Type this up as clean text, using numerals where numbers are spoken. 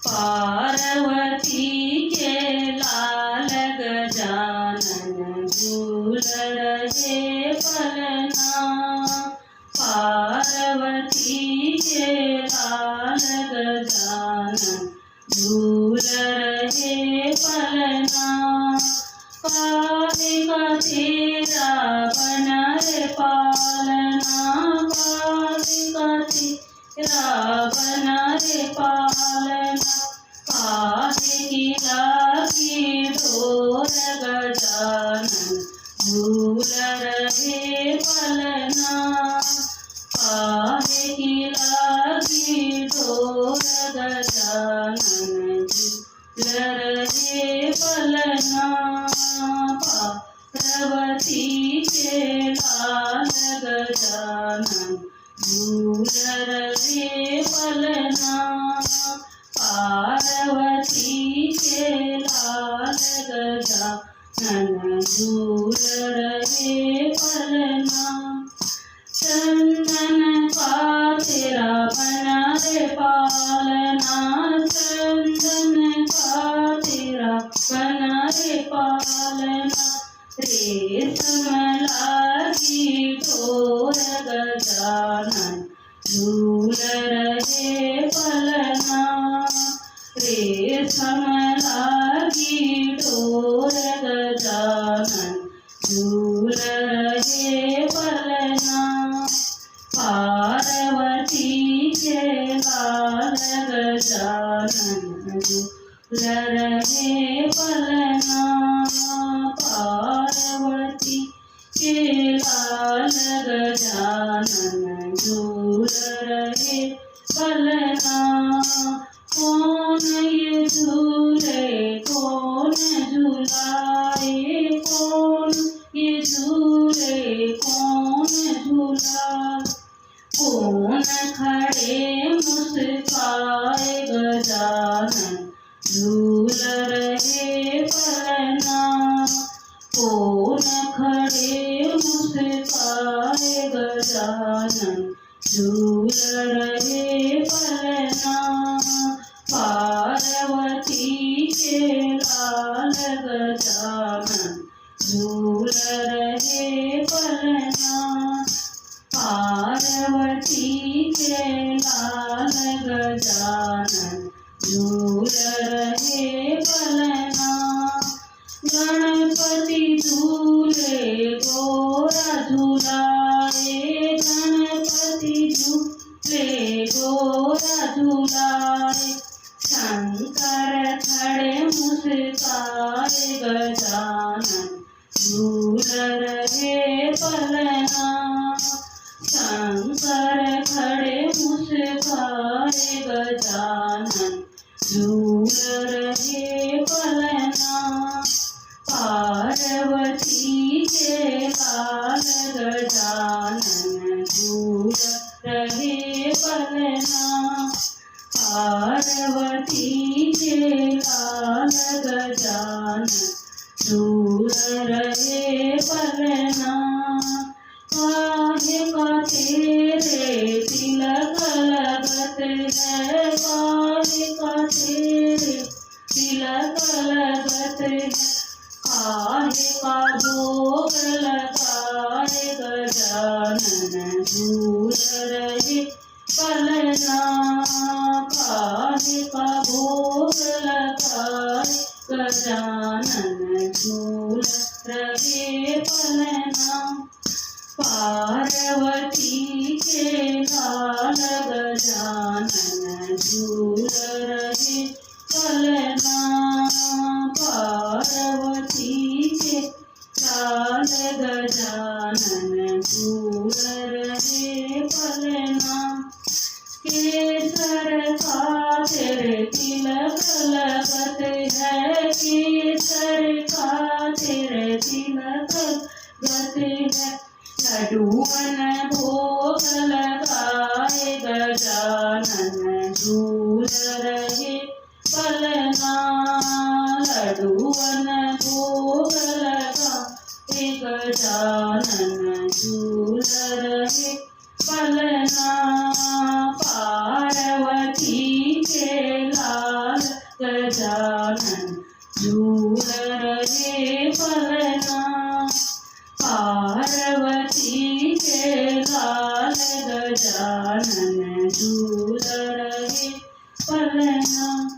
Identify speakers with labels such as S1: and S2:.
S1: पार्वती के लाल गजानन झूल रहे पलना। पार्वती के लाल गजानन झूल रहे पलना। काहे का तेरा बना रे पालना। काहे का तेरा बना रे पालना। काहे की लागी ढोर गजानन झूल रहे पलना। काहे की लागी ढोर गजानन झूल रहे पलना। पार्वती के लाल गजानन झूल रहे पलना। पार्वती के लाल गजानन झूल रहे पलना। चंदन का तेरा बना रे पालना। चंदन का तेरा बना रे पालना। रेशम लागी ढोर गजानन झूल रहे पलना। रेशम लागी ढोर गजानन झूल रहे पलना। पार्वती के लाल गजानन झूल रहे पलना। पार्वती के लाल गजानन झूल रहे पलना। कौन ये झूले कौन झूलाए। कौन ये झूले कौन झूलाए। कौन खड़े मुस्काए गजानन झूल रहे पलना। कौन खड़े मुस्काए गजानन झूल रहे पलना। पार्वती के लाल गजानन झूल रहे पलना। पार्वती के लाल गजानन झूल रहे पलना। गणपति झूले गोरा झूलाए। गणपति झूले गोरा झूलाए। शंकर खड़े मुस्काए गजानन झूल रहे पलना। शंकर खड़े मुस्काए गजानन झूल रहे पलना। पार्वती के लाल गजानन झूल रहे पलना। पार्वती के लाल गजानन झूल रहे पलना। काहे का तेरे तिलक लगत है। काहे का तेरे तिलक लगत है। काहे का भोग लगाए गजानन झूल रहे पलना। काहे का भोग लगाए गजानन झूल रहे पलना। पार्वती के लाल गजानन झूल रहे पलना। पार्वती के लाल गजानन झूल रहे पलना। केसर का तेरे तिलक लगत है। केसर का तेरे तिलक लगत है। लड्डूअन भोग लगाए गजानन झूल रहे पलना। लड्डूअन भोग लगाए गजानन झूल रहे पलना। पार्वती के लाल झूल रहे पलना, पार्वती के लाल गजानन झूल रहे पलना।